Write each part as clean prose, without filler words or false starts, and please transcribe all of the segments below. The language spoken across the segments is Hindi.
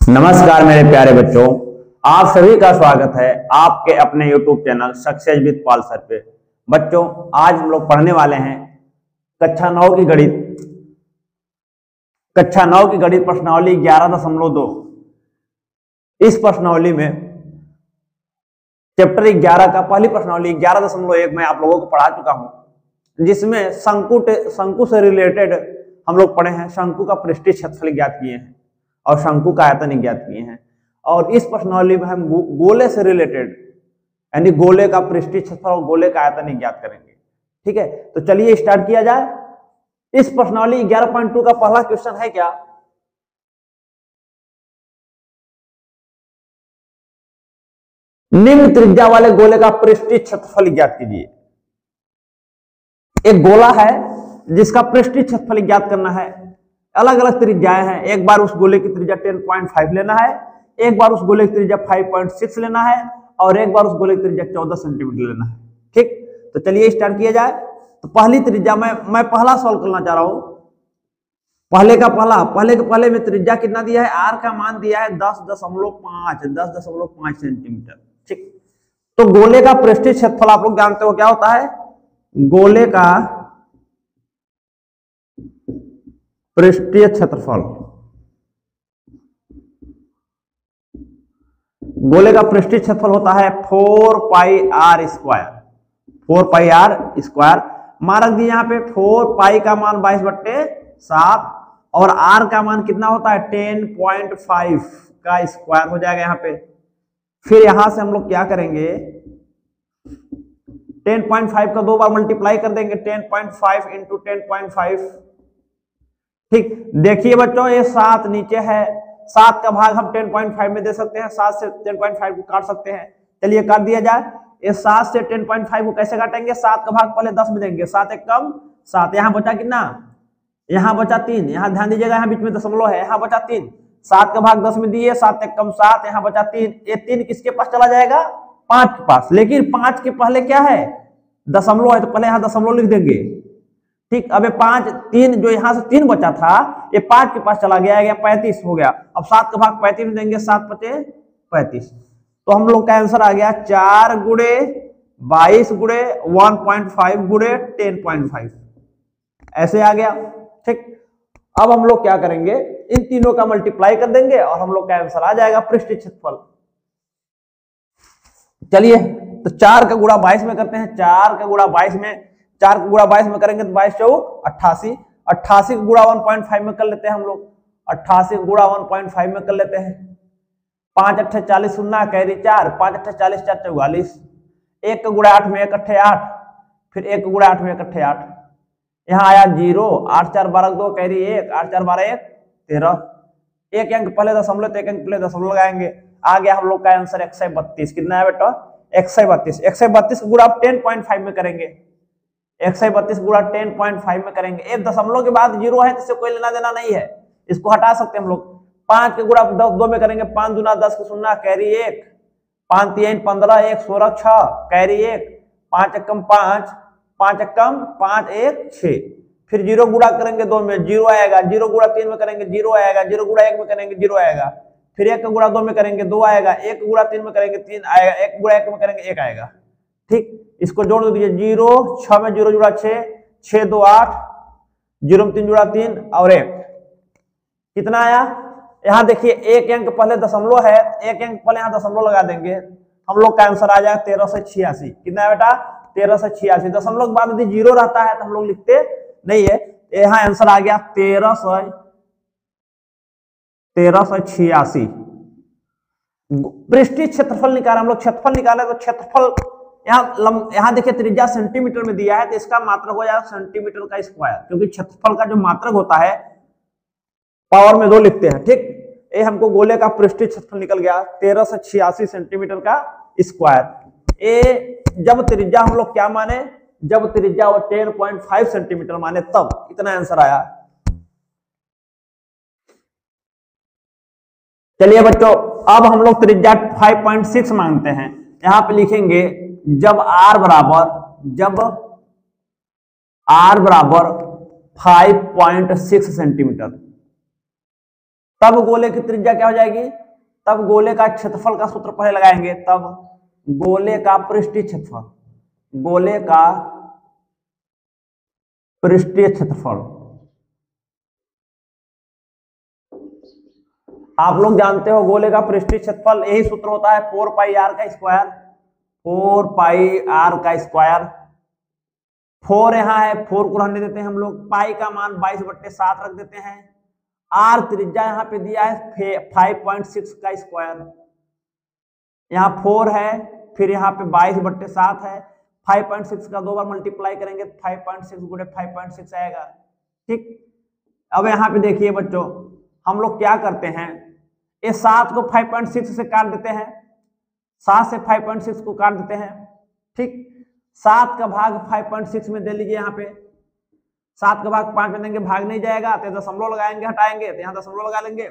नमस्कार मेरे प्यारे बच्चों, आप सभी का स्वागत है आपके अपने YouTube channel success with Pal sir पे। बच्चों, आज हम लोग पढ़ने वाले हैं कक्षा 9 की गणित प्रश्नावली 11.2। इस प्रश्नावली में चैप्टर 11 का पहली प्रश्नावली 11.1 मैं आप लोगों को पढ़ा चुका हूं, जिसमें शंकु से रिलेटेड हम लोग पढ़े हैं। शंकु का पृष्ठीय क्षेत्रफल ज्ञात किए हैं और शंकु का आयतन ज्ञात किए हैं। और इस प्रश्नावली में हम गोले से रिलेटेड यानी गोले का पृष्ठीय क्षेत्रफल और गोले का आयतन ज्ञात करेंगे। ठीक है, तो चलिए स्टार्ट किया जाए। इस प्रश्नावली 11.2 का पहला क्वेश्चन है क्या, निम्न त्रिज्या वाले गोले का पृष्ठीय क्षेत्रफल ज्ञात कीजिए। एक गोला है जिसका पृष्ठीय क्षेत्रफल ज्ञात करना है। अलग अलग त्रिज्याएं हैं। एक बार उस गोले की त्रिज्या 10.5 लेना है, एक बार उस गोले की त्रिज्या 5.6 लेना है और एक बार उस गोले की त्रिज्या 14 सेंटीमीटर लेना है। ठीक, तो चलिए स्टार्ट किया जाए। तो पहली त्रिज्या मैं पहला सॉल्व करना चाह रहा हूं। पहले में त्रिज्या कितना दिया है, आर का मान दिया है 10.5 सेंटीमीटर। ठीक, तो गोले का पृष्ठीय क्षेत्रफल आप लोग जानते हो क्या होता है। गोले का पृष्ठीय क्षेत्रफल, गोले का पृष्ठीय क्षेत्रफल होता है 4 पाई आर स्क्वायर। मान रख दिए यहाँ पे 4 पाई का मान 22/7 और आर का मान कितना होता है 10.5 का स्क्वायर हो जाएगा यहाँ पे। फिर यहां से हम लोग क्या करेंगे, 10.5 का 2 बार मल्टीप्लाई कर देंगे, 10.5 इंटू 10.5। ठीक, देखिए बच्चों, ये 7 नीचे है, 7 का भाग हम 10.5 में दे सकते हैं, 7 से 10.5 को काट सकते हैं। चलिए काट दिया जाए। ये 7 से 10.5 को कैसे काटेंगे, 7 का भाग पहले 10 में देंगे, 7 एक कम 7, यहाँ बचा कितना, यहाँ बचा 3, यहाँ ध्यान दीजिएगा, यहाँ बीच में दशमलव है, यहाँ बचा 3, 7 का भाग 10 में दिए, 7 एक कम 7, यहाँ बचा 3। ये 3 किसके पास चला जाएगा, 5 के पास। लेकिन 5 के पहले क्या है, दशमलव है, तो पहले यहाँ दशमलव लिख देंगे। ठीक, अब 3 जो यहाँ से 3 बचा था, ये 5 के पास चला गया, 35 हो गया। अब 7 का भाग 35 में देंगे, 7 पचे 35। तो हम लोग का आंसर आ गया 4 गुणे 22 गुणे 1.5 गुणे 10.5, ऐसे आ गया। ठीक, अब हम लोग क्या करेंगे, इन तीनों का मल्टीप्लाई कर देंगे और हम लोग का आंसर आ जाएगा पृष्ठीय क्षेत्रफल। चलिए, तो 4 का गुणा 22 में करते हैं। 4 का गुणा 22 में करेंगे तो 22 चौक 88, 88 का गुणा 1.5 में कर लेते हैं हम लोग, 88 का गुणा 1.5 में कर लेते हैं। 5 8 40 शून्य कैरी 4, 5 8 40 4 44, 1 का गुणा 8 में 1 8 8, फिर 1 का गुणा 8 में 1 8 8, यहाँ आया 0, 8 4 12 2 कैरी 1, 8 4 12 1 13, एक अंक पहले दशमलव तो एक अंक पहले दशमलव लगाएंगे। आ गया हम लोग का आंसर 132। कितना है बेटा, 132। 132 का गुणा 10.5 में करेंगे, 132 गुणा 10.5 में करेंगे। एक दशमलव के बाद 0 है, इससे कोई लेना देना नहीं है, इसको हटा सकते हैं हम लोग। 5 के गुणा 2 में करेंगे, 5 दूना 10 के शून्य कैरी 1, 5 3 15 1 16 6 कैरी 1, 5 एक कम 5, 5 एक कम 5 1 6। फिर 0 गुणा करेंगे 2 में 0 आएगा, 0 गुणा 3 में करेंगे 0 आएगा, 0 गुणा 1 में करेंगे 0 आएगा, फिर 1 का गुणा 2 में करेंगे 2 आएगा, 1 गुणा 3 में करेंगे 3 आएगा, 1 गुणा 1 में करेंगे 1 आएगा। ठीक, इसको जोड़ दीजिए, 0 6 में 0 जुड़ा 6, 6 2 8, 0 में 3 जुड़ा 3 और 1, कितना आया। यहाँ देखिए एक अंक पहले दशमलव है, एक अंक पहले यहाँ दशमलव लगा देंगे, हम लोग का आंसर आ जाएगा 1386। कितना है बेटा, 1386। दशमलव के बाद यदि 0 रहता है तो हम लोग लिखते नहीं है। यहाँ आंसर आ गया 1386। पृष्ठीय क्षेत्रफल निकाला हम लोग, क्षेत्रफल निकाले तो क्षेत्रफल यहाँ देखिए त्रिज्या सेंटीमीटर में दिया है, तो इसका मात्रक हो जाएगा सेंटीमीटर का स्क्वायर, क्योंकि क्षेत्रफल का जो मात्रक होता है पावर में 2 लिखते हैं। ठीक, ये हमको गोले का पृष्ठीय क्षेत्रफल निकल गया 1386 सेंटीमीटर का स्क्वायर। ये जब त्रिज्या हम लोग क्या माने, जब त्रिज्या 10.5 सेंटीमीटर माने तब इतना आंसर आया। चलिए बच्चों, अब हम लोग त्रिज्या 5.6 मांगते हैं। यहां पे लिखेंगे जब r बराबर 5.6 सेंटीमीटर, तब गोले की त्रिज्या क्या हो जाएगी, तब गोले का क्षेत्रफल का सूत्र पहले लगाएंगे, तब गोले का पृष्ठीय क्षेत्रफल, गोले का पृष्ठीय क्षेत्रफल आप लोग जानते हो गोले का पृष्ठीय क्षेत्रफल यही सूत्र होता है 4 पाई आर का स्क्वायर, 4 पाई आर का स्क्वायर। 4 यहाँ है, 4 को रहने देते हैं हम लोग, पाई का मान 22/7 रख देते हैं, आर त्रिज्या यहाँ पे दिया है 5.6 का स्क्वायर, यहाँ 4 है, फिर यहाँ पे 22/7 है, 5.6 का 2 बार मल्टीप्लाई करेंगे 5.6 गुणे 5.6 आएगा। ठीक, अब यहाँ पे देखिए बच्चों हम लोग क्या करते हैं, ये 7 को 5.6 से काट देते हैं, 7 से 5.6 को काट देते हैं। ठीक, 7 का भाग 5.6 में दे लीजिए, यहाँ पे 7 का भाग 5 में देंगे, भाग नहीं जाएगा तो दशमलव लगाएंगे, हटाएंगे तो यहाँ दशमलव लगा लेंगे,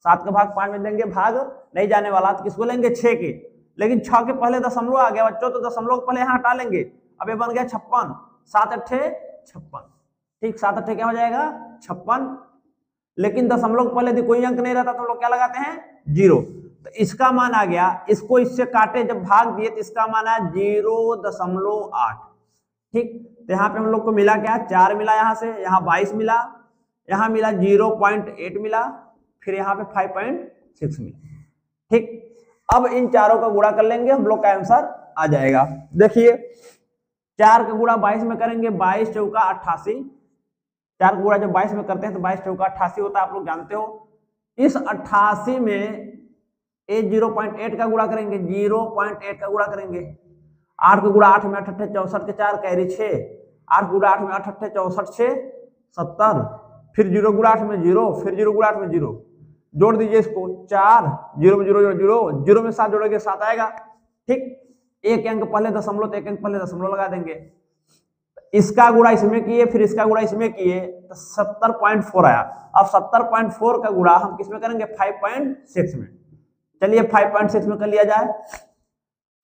7 का भाग 5 में देंगे, भाग नहीं जाने वाला तो किसको लेंगे 6 के, लेकिन 6 के पहले दशमलव आ गया बच्चों, तो दशमलव पहले यहाँ हटा लेंगे, अब ये बन गया 56, 7 अट्ठे 56। ठीक, 7 अट्ठे क्या हो जाएगा 56, लेकिन दशमलव पहले यदि कोई अंक नहीं रहता तो हम लोग क्या लगाते हैं 0, तो इसका मान आ गया, इसको इससे काटे जब भाग दिए तो इसका मान आया 0.8। ठीक, तो यहाँ पे हम लोग को मिला क्या, 4 मिला, यहाँ से यहाँ 22 मिला, यहाँ मिला 0.8 मिला, फिर यहाँ पे 5.6 मिला। ठीक, अब इन चारों का गुणा कर लेंगे, हम लोग का आंसर आ जाएगा। देखिए 4 का गुणा 22 में करेंगे, 22 चौका 88, 4 का गुणा जब 22 में करते हैं तो 22 चौका 88 होता है, आप लोग जानते हो। इस 88 में 0.8 का गुणा करेंगे, 0.8 का गुणा करेंगे, 8 का गुणा 8 में 8 8 64 के 4 कैरी 6, 8 गुणा 8 में 8 8 64 6 70, फिर 0 गुणा 8 में 0, फिर 0 गुणा 8 में 0, जोड़ दीजिए इसको 4, 0 में 0 0 0 में 7 जोड़ोगे 7 आएगा। ठीक, एक अंक पहले दशमलव तो एक अंक पहले दशमलव लगा देंगे, इसका गुणा इसमें किए, फिर इसका गुणा इसमें किए तो 70.4 आया। अब 70.4 का गुणा हम किसमें करेंगे 5.6 में, चलिए 5.6 में कर लिया जाए।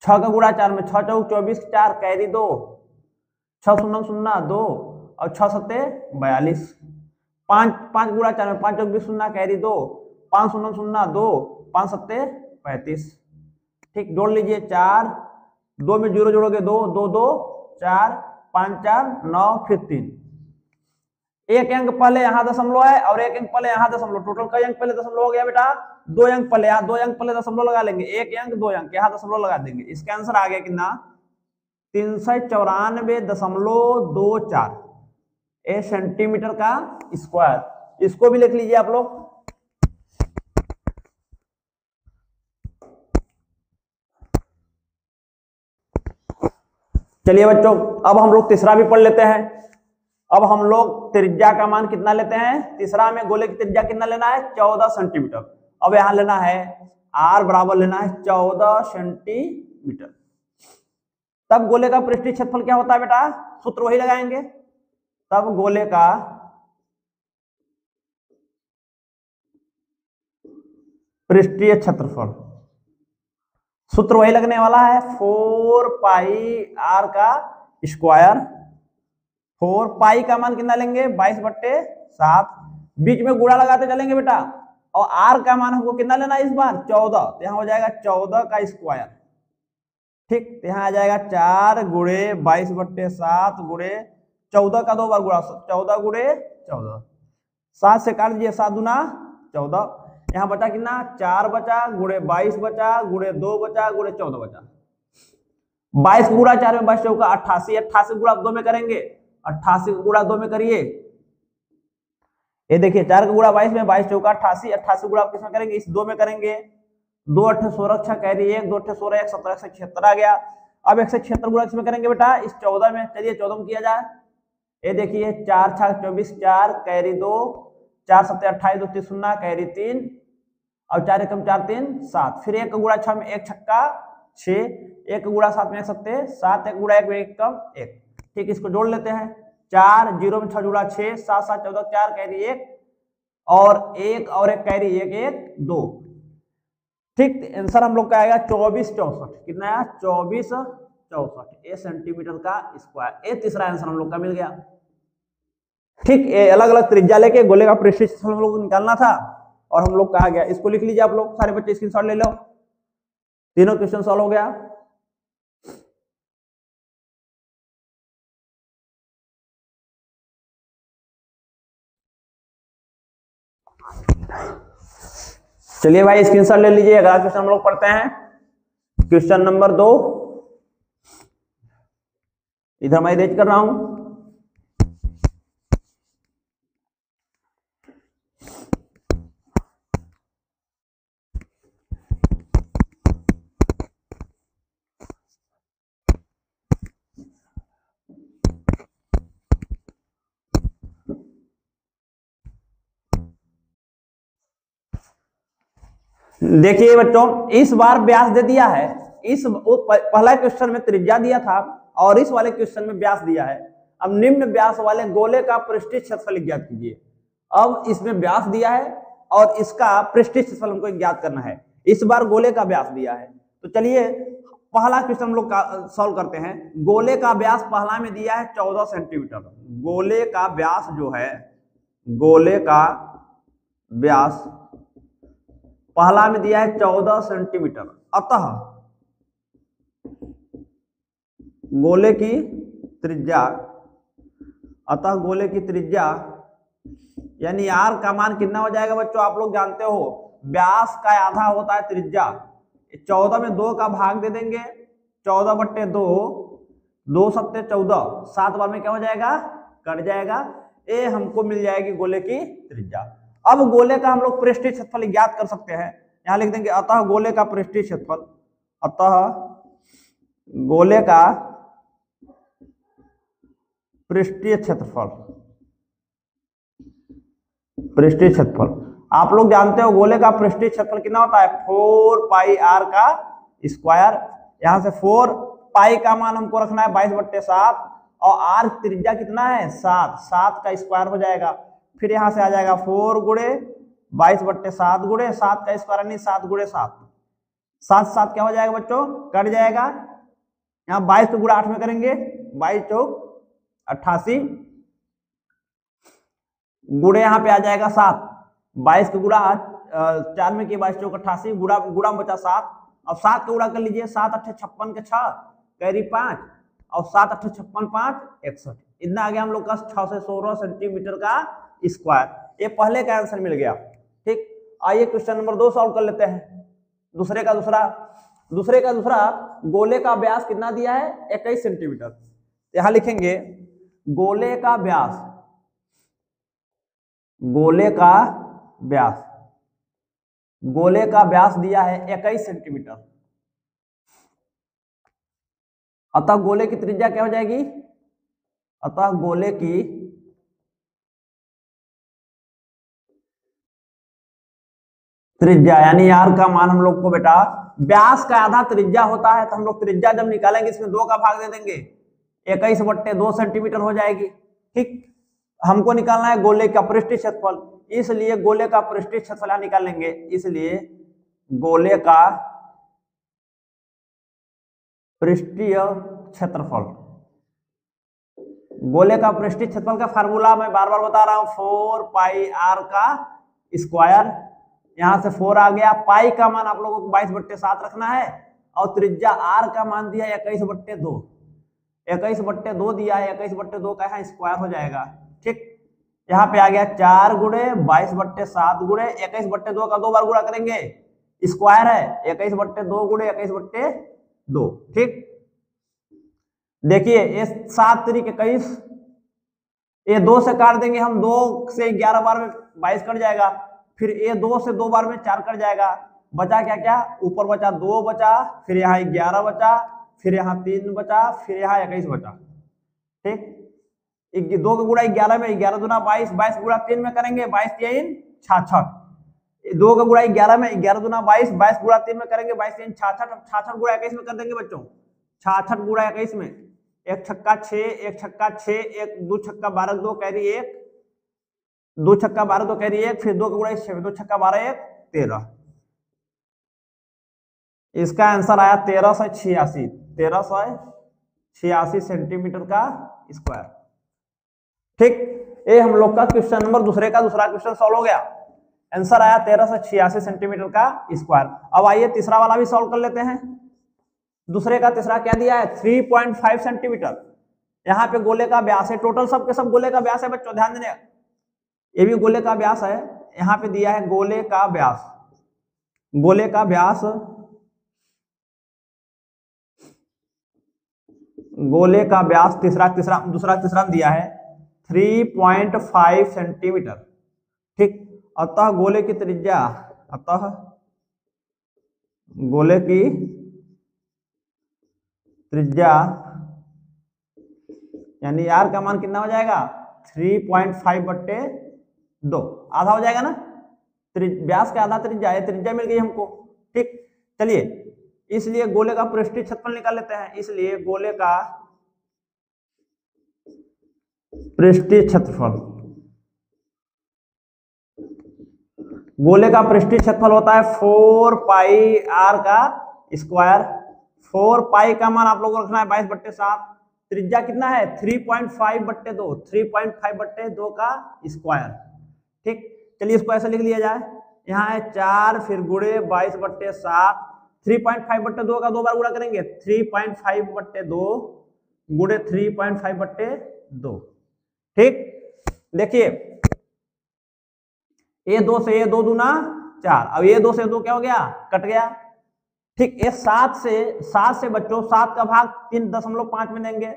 6 का गुणा 4 में, 6 चौक 24 4 कैरी 2, 6 0 0 2 और 6 7 42, 5 गुणा 4 में 5 चौक 20 0 कैरी 2, 5 0 0 2 5 7 35। ठीक, जोड़ लीजिए 4, 2 में 0 जोड़ोगे 2 2 2 4 5 4 9 फिर 3, एक अंक पहले यहाँ दशमलव है और एक अंक पहले यहाँ दशमलव, टोटल कई अंक पहले दशमलव हो गया बेटा 2 अंक पहले, यहाँ 2 अंक पहले दशमलव लगा लेंगे, एक अंक 2 अंक यहाँ दशमलव लगा देंगे, इसका आंसर आ गया कितना 394.24 ए सेंटीमीटर का स्क्वायर। इसको भी लिख लीजिए आप लोग। चलिए बच्चों अब हम लोग तीसरा भी पढ़ लेते हैं। अब हम लोग त्रिज्या का मान कितना लेते हैं, तीसरा में गोले की त्रिज्या कितना लेना है 14 सेंटीमीटर। अब यहां लेना है r बराबर लेना है 14 सेंटीमीटर। तब गोले का पृष्ठीय क्षेत्रफल क्या होता है बेटा, सूत्र वही लगाएंगे, तब गोले का पृष्ठीय क्षेत्रफल सूत्र वही लगने वाला है 4 पाई r का स्क्वायर। 4 पाई का मान कितना लेंगे 22/7, बीच में गुणा लगाते चलेंगे बेटा, और r का मान हमको कितना लेना है इस बार 14, तो यहाँ हो जाएगा 14 का स्क्वायर। ठीक, तो यहाँ आ जाएगा 4 गुणे 22/7 गुणे 14 का 2 बार गुणा, 14 गुणे 14, 7 से काट दीजिए 7 दूना 14, यहाँ बचा कितना 4 बचा गुणे 22 बचा गुणे 2 बचा गुणे 14 बचा, 22 गुणा 4 में 22 चौका 88, 88 गुणा 2 में करेंगे, 88 गुणा 2 में करिए, ये देखिए 4 का गुणा 22 में 22 चौका 88, 88 गुणा किसमें करेंगे इस 2 में करेंगे, 2 8 16 6 कैरी 1 2 8 16 1 17 176 आ गया। अब 176 गुणा किसमें करेंगे बेटा इस 14 में, चलिए 14 में किया जाए, ये देखिए 4 6 24 4 कैरी 2 4 7 28 2 3 0 कैरी 3 और 4 एकम 4 3 7, फिर 1 गुणा 6 में 1 छक्का 6, 1 गुणा 7 में 1 7 7, 1 गुणा 1 में 1 कम 1। ठीक, इसको जोड़ लेते हैं, 4 0 में 6 जुड़ा 6 7 7 14 4 कैरी 1 और 1 और 1 कैरी 1 1 2। ठीक, आंसर हम लोग का आएगा 24 64, कितना आया 24 64 सेंटीमीटर का स्क्वायर। ये तीसरा आंसर हम लोग का मिल गया। ठीक, ये अलग अलग त्रिज्या लेके गोले का पृष्ठीय क्षेत्रफल हम लोग को निकालना था, और हम लोग का आ गया। इसको लिख लीजिए आप लोग, सारे बच्चे स्क्रीनशॉट ले लो। तीनों क्वेश्चन सॉल्व हो गया। चलिए भाई स्क्रीनशॉट ले लीजिए। अगला क्वेश्चन हम लोग पढ़ते हैं, क्वेश्चन नंबर 2। इधर मैं इरेज कर रहा हूं। देखिए बच्चों, इस बार व्यास दे दिया है। इस पहला क्वेश्चन में त्रिज्या दिया था और इस वाले क्वेश्चन में व्यास दिया है। अब निम्न व्यास वाले गोले का पृष्ठीय क्षेत्रफल ज्ञात कीजिए। अब इसमें व्यास दिया है और इसका पृष्ठीय क्षेत्रफल हमको ज्ञात करना है। इस बार गोले का व्यास दिया है, तो चलिए पहला क्वेश्चन हम लोग सॉल्व करते हैं। गोले का व्यास पहला में दिया है 14 सेंटीमीटर। गोले का व्यास जो है, गोले का व्यास पहला में दिया है 14 सेंटीमीटर। अतः गोले की त्रिज्या, अतः गोले की त्रिज्या यानी आर का मान कितना हो जाएगा बच्चों? आप लोग जानते हो व्यास का आधा होता है त्रिज्या। 14 में 2 का भाग दे देंगे, 14/2, 2 सत्ते 14, 7 बार में क्या हो जाएगा? कट जाएगा। ये हमको मिल जाएगी गोले की त्रिज्या। अब गोले का हम लोग पृष्ठीय क्षेत्रफल ज्ञात कर सकते हैं। यहां लिख देंगे अतः गोले का पृष्ठीय क्षेत्रफल, अतः गोले का पृष्ठीय क्षेत्रफल, पृष्ठीय क्षेत्रफल आप लोग जानते हो गोले का पृष्ठीय क्षेत्रफल कितना होता है? 4 पाई आर का स्क्वायर। यहां से 4 पाई का मान हमको रखना है 22/7 और आर त्रिज्या कितना है? 7, 7 का स्क्वायर हो जाएगा। फिर यहां से आ जाएगा 4 गुणे 22/7 गुणे 7 का स्क्वायर यानी 7 गुणे 7, 7 7 क्या हो जाएगा बच्चों? कट जाएगा। यहाँ 22 को गुणा 8 में करेंगे, 22 चौक 88 गुणे यहाँ पे आ जाएगा 7, 22 को गुणा 4 में किए 22 चौक 88 गुणा गुणा बचा 7। अब 7 का गुणा कर लीजिए, 7 8 56 के 6 कैरी 5 और 7 8 56 5 61, इतना आ गया हम लोग का 6 से 16 सेंटीमीटर का स्क्वायर। ये पहले का आंसर मिल गया। ठीक, आइए क्वेश्चन नंबर 2 सॉल्व कर लेते हैं। दूसरे का दूसरा गोले का व्यास कितना दिया है? 21 सेंटीमीटर। यहां लिखेंगे गोले का व्यास, गोले का व्यास, गोले का व्यास दिया है 21 सेंटीमीटर। अतः गोले की त्रिज्या क्या हो जाएगी? अतः गोले की त्रिज्या यानी आर का मान हम लोग को बेटा, व्यास का आधा त्रिज्या होता है, तो हम लोग त्रिज्या जब निकालेंगे इसमें 2 का भाग दे देंगे, 21/2 सेंटीमीटर हो जाएगी। ठीक, हमको निकालना है गोले का पृष्ठीय क्षेत्रफल, इसलिए गोले का पृष्ठीय क्षेत्रफल निकालेंगे। इसलिए गोले का पृष्ठीय क्षेत्रफल, गोले का पृष्ठीय क्षेत्रफल का फार्मूला मैं बार बार बता रहा हूं, 4 पाई आर का स्क्वायर। यहां से 4 आ गया, पाई का मान आप लोगों को 22/7 रखना है और त्रिज्या आर का मान दिया है 21/2, 21/2 दिया है, 21/2 का यहाँ स्क्वायर हो जाएगा। ठीक, यहाँ पे आ गया 4 गुणे 22/7 गुणे 21/2 का 2 बार गुणा करेंगे, स्क्वायर है 21/2 गुणे 21/2। ठीक, देखिए ये 7 3 21, ये 2 से काट देंगे हम, 2 से 11 बार में 22 कट जाएगा, फिर ये 2 से 2 बार में 4 कट जाएगा, बचा क्या क्या? ऊपर बचा 2 बचा, फिर यहाँ 11 बचा, फिर यहाँ 3 बचा, फिर यहाँ 21 बचा। ठीक, 2 का गुणा 11 में, 11 दूना 22, 22 गुणा 3 में करेंगे, 22 3 66, 2 का गुणा 11 में, 11 दूना 22, 22 गुणा 3 में करेंगे, 22 3 66, 66 गुणा 21 में कर देंगे बच्चों, 66 गुणा 21 में, 1 छक्का 6, 1 छक्का 6, 1 2 छक्का 12 2 कैरी 1, 2 छक्का 12 2 कैरी 1, फिर 2 का गुणा 6, 2 छक्का 12 1 13। इसका आंसर आया 1386, 1386 सेंटीमीटर का स्क्वायर। ठीक, ये हम लोग का क्वेश्चन नंबर दूसरा क्वेश्चन सॉल्व हो गया। आंसर आया 1386 सेंटीमीटर का स्क्वायर। अब आइए तीसरा वाला भी सॉल्व कर लेते हैं। दूसरे का तीसरा क्या दिया है 3.5 सेंटीमीटर। यहाँ पे गोले का व्यास है, टोटल सब के सब गोले का व्यास है बच्चों, ध्यान देने, ये भी गोले का व्यास है। यहाँ पे दिया है गोले का व्यास, गोले का व्यास, गोले का व्यास दूसरा तीसरा दिया है 3.5 सेंटीमीटर। ठीक, अतः गोले की त्रिज्या, अतः गोले की त्रिज्या यानी यार का मान कितना हो जाएगा 3.5/2, आधा हो जाएगा ना, व्यास का आधा त्रिज्या है, त्रिज्या मिल गई हमको। ठीक, चलिए इसलिए गोले का पृष्ठीय क्षेत्रफल निकाल लेते हैं। इसलिए गोले का पृष्ठीय क्षेत्रफल, गोले का पृष्ठीय क्षेत्रफल होता है 4 पाई r का स्क्वायर। 4 पाई का मान आप लोगों को रखना है 22/7, त्रिज्या कितना है 3.5/2, 3.5/2 का स्क्वायर। ठीक, चलिए इसको ऐसे लिख लिया जाए, यहाँ है 4 फिर गुणे 22/7, 3.5/2 का 2 बार गुणा करेंगे, 3.5/2 गुणे 3.5/2। ठीक, देखिए ये 2 से ये 2 दूना 4, अब ये 2 से 2 क्या हो गया, कट गया। ठीक, ये 7 से बच्चों 7 का भाग 3.5 में देंगे,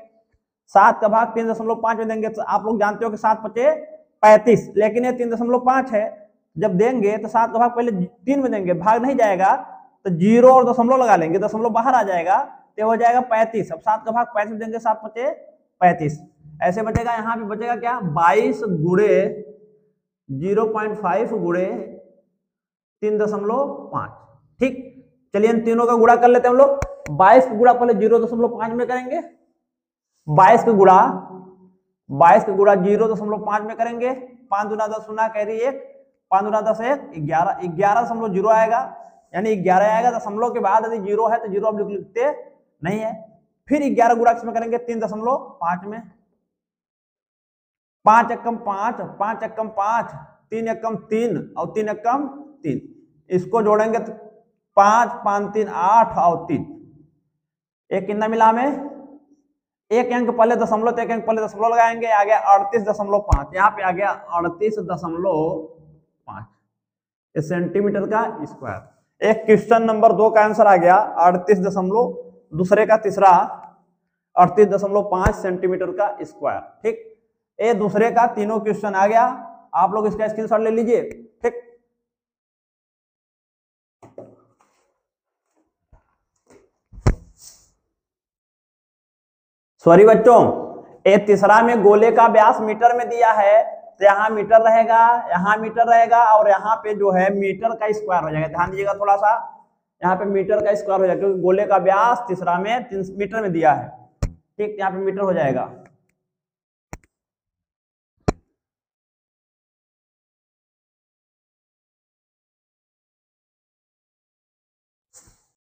7 का भाग 3.5 में देंगे। तो आप लोग जानते हो कि 7 5 35, लेकिन ये 3.5 है, जब देंगे तो 7 का भाग पहले 3 में देंगे, भाग नहीं जाएगा तो 0 और दशमलव लगा लेंगे, दशमलव बाहर आ जाएगा तो हो जाएगा 35। अब 7 का भाग 35 में देंगे, 7 5 35, ऐसे बचेगा। यहाँ पे बचेगा क्या 22 गुणे 0.5 गुणे 3.5। ठीक, चलिए इन तीनों का गुणा कर लेते हैं हम लोग। 22 का गुणा पहले 0.5 में करेंगे, 22 का गुणा 0.5 में करेंगे, 5 दूना 10 गुना कैरी 1, 5 दूना 10 1, 11.0 आएगा, यानी 11 आएगा। दशमलव के बाद यदि 0 है तो 0 हम लिखते नहीं है। फिर 11 गुणा किसमें करेंगे 3.5 में, 5 एकम 5, 5 एकम 5, 3 एकम 3 और 3 एकम 3, इसको जोड़ेंगे तो 5 5 3 8 और 3, एक कितना मिला हमें, एक अंक पहले दशमलव, तो एक अंक पहले दशमलव लगाएंगे, आ गया 38.5, यहाँ पे आ गया 38.5 सेंटीमीटर का स्क्वायर। एक क्वेश्चन नंबर 2 का आंसर आ गया 38, दूसरे का तीसरा 38.5 सेंटीमीटर का स्क्वायर। ठीक, ये दूसरे का तीनों क्वेश्चन आ गया, आप लोग इसका स्क्रीनशॉट ले लीजिए। ठीक, सॉरी बच्चों, ये तीसरा में गोले का व्यास मीटर में दिया है, तो यहाँ मीटर रहेगा, यहाँ मीटर रहेगा, और यहाँ पे जो है मीटर का स्क्वायर हो जाएगा। ध्यान दीजिएगा थोड़ा सा, यहाँ पे मीटर का स्क्वायर हो जाएगा, क्योंकि गोले का व्यास तीसरा में 3 मीटर में दिया है। ठीक, यहाँ पे मीटर हो जाएगा।